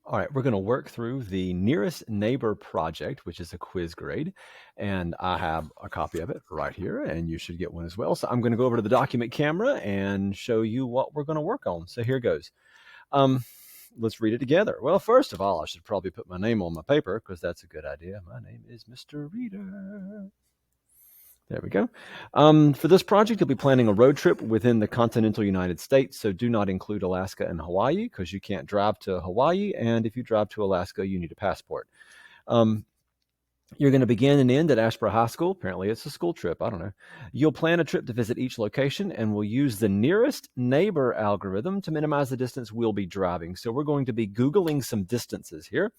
All right, we're going to work through the nearest neighbor project, which is a quiz grade. And I have a copy of it right here, and you should get one as well. So I'm going to go over to the document camera and show you what we're going to work on. So here goes. Um, let's read it together. Well, first of all, I should probably put my name on my paper because that's a good idea. My name is Mr. Reader. There we go. For this project, you'll be planning a road trip within the continental United States. So do not include Alaska and Hawaii because you can't drive to Hawaii. And if you drive to Alaska, you need a passport. Um, you're going to begin and end at Asheboro High School. Apparently, it's a school trip. I don't know. You'll plan a trip to visit each location and we'll use the nearest neighbor algorithm to minimize the distance we'll be driving. So we're going to be Googling some distances here.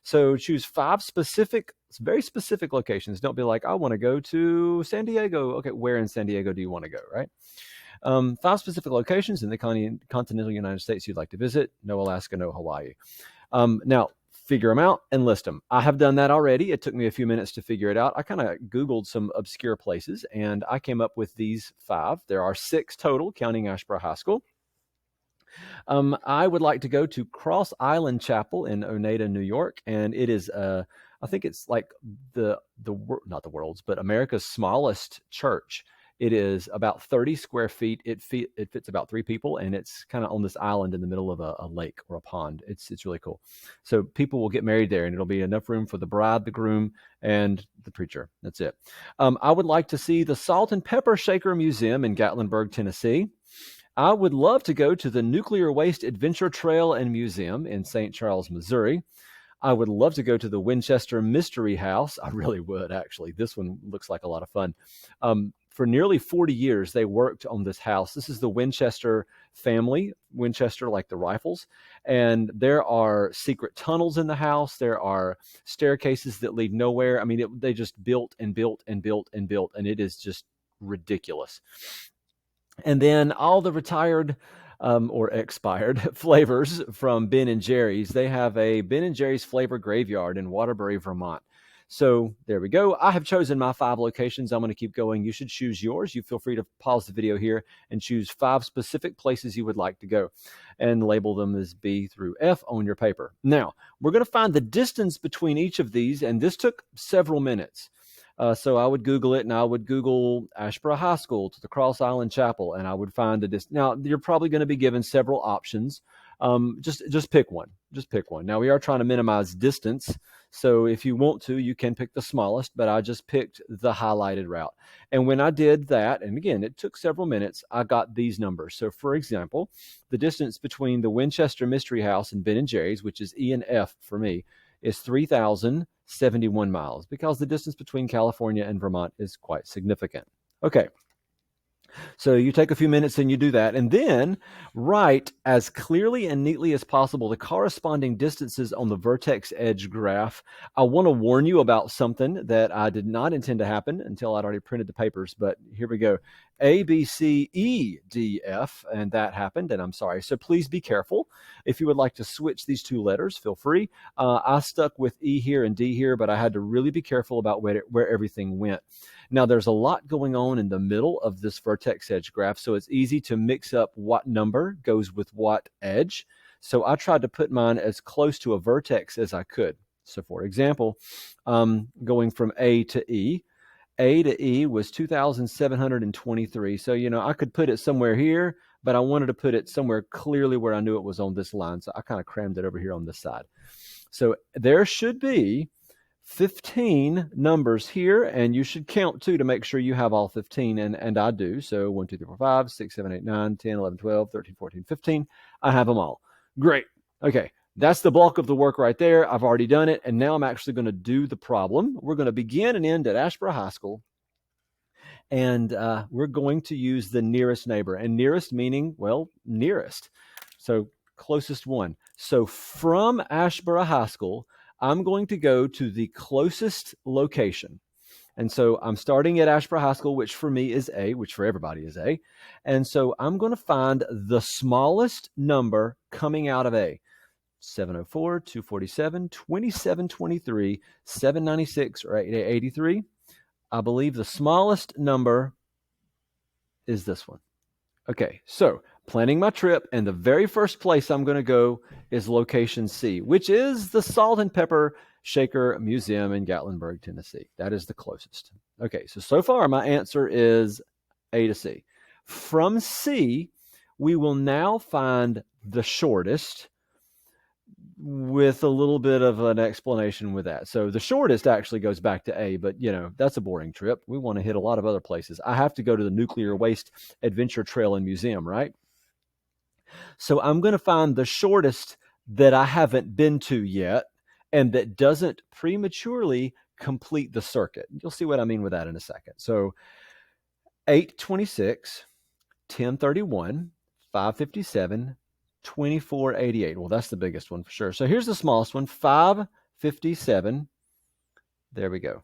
So choose five specific, very specific locations. Don't be like, I want to go to San Diego. Okay, where in San Diego do you want to go, right? Five specific locations in the continental United States you'd like to visit. No Alaska, no Hawaii. Now, figure them out and list them. I have done that already. It took me a few minutes to figure it out. I kind of Googled some obscure places, and I came up with these five. There are six total, counting Asheboro High School. I would like to go to Cross Island Chapel in Oneida, New York, and it is I think it's like the not the world's, but America's smallest church. It is about 30 square feet. It fits about three people, and it's kind of on this island in the middle of a lake or a pond. It's really cool. So people will get married there, and it'll be enough room for the bride, the groom, and the preacher. That's it. I would like to see the Salt and Pepper Shaker Museum in Gatlinburg, Tennessee. I would love to go to the Nuclear Waste Adventure Trail and Museum in St. Charles, Missouri. I would love to go to the Winchester Mystery House. I really would, actually. This one looks like a lot of fun. For nearly 40 years, they worked on this house. This is the Winchester family, Winchester, like the rifles. And there are secret tunnels in the house. There are staircases that lead nowhere. I mean, they just built and built and built and built, and it is just ridiculous. And then all the retired or expired flavors from Ben and Jerry's. They have a Ben and Jerry's flavor graveyard in Waterbury, Vermont. So there we go. I have chosen my five locations. I'm going to keep going. You should choose yours. You feel free to pause the video here and choose five specific places you would like to go and label them as B through F on your paper. Now, we're going to find the distance between each of these, and this took several minutes. So I would Google it, and I would Google Asheboro High School to the Cross Island Chapel, and I would find a distance. Now, you're probably going to be given several options. Just pick one. Just pick one. Now, we are trying to minimize distance, so if you want to, you can pick the smallest, but I just picked the highlighted route. And when I did that, and again, it took several minutes, I got these numbers. So, for example, the distance between the Winchester Mystery House and Ben & Jerry's, which is E and F for me, is 3,071 miles because the distance between California and Vermont is quite significant. Okay. So you take a few minutes and you do that, and then write as clearly and neatly as possible the corresponding distances on the vertex edge graph. I want to warn you about something that I did not intend to happen until I'd already printed the papers, but here we go. A, B, C, E, D, F, and that happened, and I'm sorry. So please be careful. If you would like to switch these two letters, feel free. I stuck with E here and D here, but I had to really be careful about where everything went. Now, there's a lot going on in the middle of this vertex edge graph, so it's easy to mix up what number goes with what edge. So I tried to put mine as close to a vertex as I could. So for example, going from A to E was 2,723. So, I could put it somewhere here, but I wanted to put it somewhere clearly where I knew it was on this line. So I kind of crammed it over here on this side. So there should be 15 numbers here, and you should count too to make sure you have all 15, and I do. So 1, 2, 3, 4, 5, 6, 7, 8, 9, 10, 11, 12, 13, 14, 15. I have them all. Great. Okay. That's the bulk of the work right there. I've already done it, and now I'm actually going to do the problem. We're going to begin and end at Asheboro High School, and we're going to use the nearest neighbor, and nearest meaning, well, nearest. So closest one. So from Asheboro High School, I'm going to go to the closest location. And so I'm starting at Asheboro High School, which for me is A, which for everybody is A. And so I'm going to find the smallest number coming out of A. 704, 247, 2723, 796, or 883. I believe the smallest number is this one. Okay, so planning my trip, and the very first place I'm going to go is location C, which is the Salt and Pepper Shaker Museum in Gatlinburg, Tennessee. That is the closest. Okay, so far my answer is A to C. From C, we will now find the shortest with a little bit of an explanation with that. So the shortest actually goes back to A, but that's a boring trip. We want to hit a lot of other places. I have to go to the Nuclear Waste Adventure Trail and Museum, right? So I'm going to find the shortest that I haven't been to yet and that doesn't prematurely complete the circuit. You'll see what I mean with that in a second. So 826, 1031, 557, 2488. Well, that's the biggest one for sure. So here's the smallest one, 557. There we go.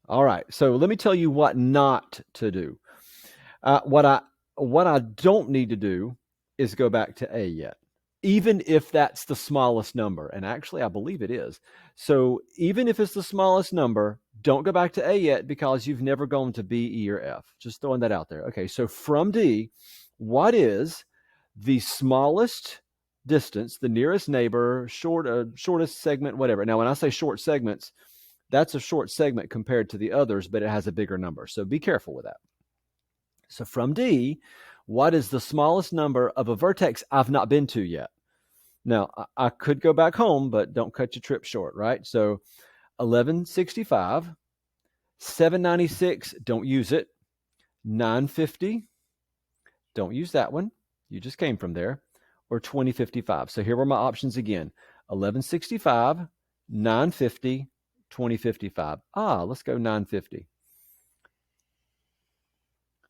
All right. So let me tell you what not to do. What I don't need to do is go back to A yet, even if that's the smallest number. And actually, I believe it is. So even if it's the smallest number, don't go back to A yet because you've never gone to B, E, or F. Just throwing that out there. Okay, so from D, what is the smallest distance, the nearest neighbor, shortest segment, whatever? Now, when I say short segments, that's a short segment compared to the others, but it has a bigger number. So be careful with that. So from D, what is the smallest number of a vertex I've not been to yet? Now, I could go back home, but don't cut your trip short, right? So 1165, 796, don't use it. 950, don't use that one. You just came from there. Or 2055. So here were my options again. 1165, 950, 2055. Let's go 950.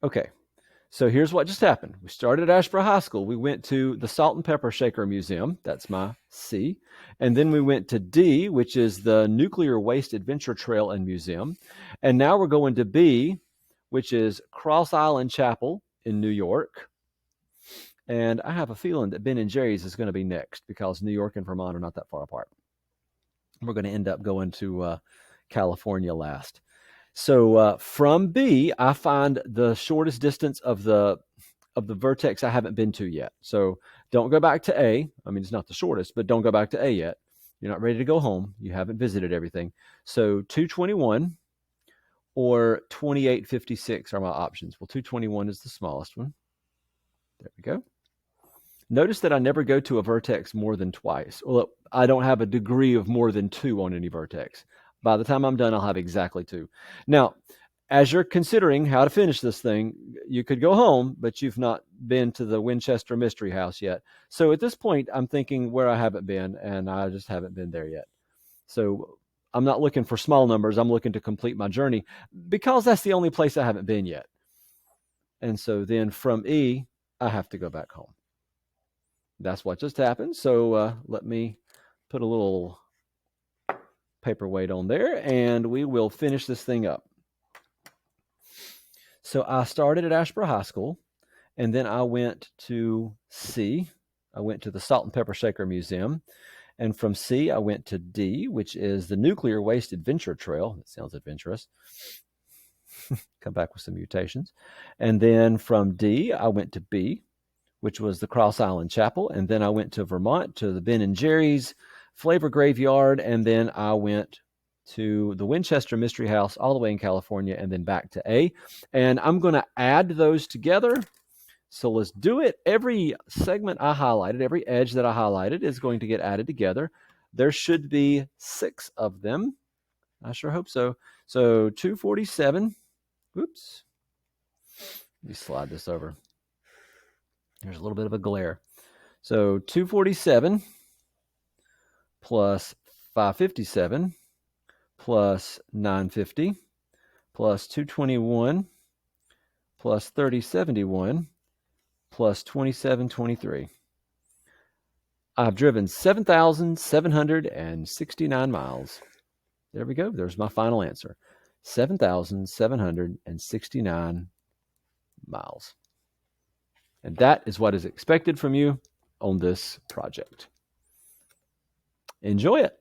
Okay. So here's what just happened. We started at Asheboro High School. We went to the Salt and Pepper Shaker Museum. That's my C. And then we went to D, which is the Nuclear Waste Adventure Trail and Museum. And now we're going to B, which is Cross Island Chapel in New York. And I have a feeling that Ben & Jerry's is going to be next because New York and Vermont are not that far apart. We're going to end up going to California last. So from B, I find the shortest distance of the vertex I haven't been to yet. So don't go back to A. I mean, it's not the shortest, but don't go back to A yet. You're not ready to go home. You haven't visited everything. So 221 or 2856 are my options. Well, 221 is the smallest one. There we go. Notice that I never go to a vertex more than twice. Well, I don't have a degree of more than 2 on any vertex. By the time I'm done, I'll have exactly 2. Now, as you're considering how to finish this thing, you could go home, but you've not been to the Winchester Mystery House yet. So at this point, I'm thinking where I haven't been, and I just haven't been there yet. So I'm not looking for small numbers. I'm looking to complete my journey because that's the only place I haven't been yet. And so then from E, I have to go back home. That's what just happened. So let me put a little paperweight on there, and we will finish this thing up. So I started at Asheboro High School, and then I went to C. I went to the Salt and Pepper Shaker Museum. And from C, I went to D, which is the Nuclear Waste Adventure Trail. That sounds adventurous. Come back with some mutations. And then from D, I went to B, which was the Cross Island Chapel. And then I went to Vermont to the Ben & Jerry's Flavor Graveyard. And then I went to the Winchester Mystery House all the way in California and then back to A. And I'm going to add those together. So let's do it. Every segment I highlighted, every edge that I highlighted is going to get added together. There should be 6 of them. I sure hope so. So 247. Oops. Let me slide this over. There's a little bit of a glare. So 247 plus 557 plus 950 plus 221 plus 3071 plus 2723. I've driven 7,769 miles. There we go. There's my final answer. 7,769 miles. And that is what is expected from you on this project. Enjoy it.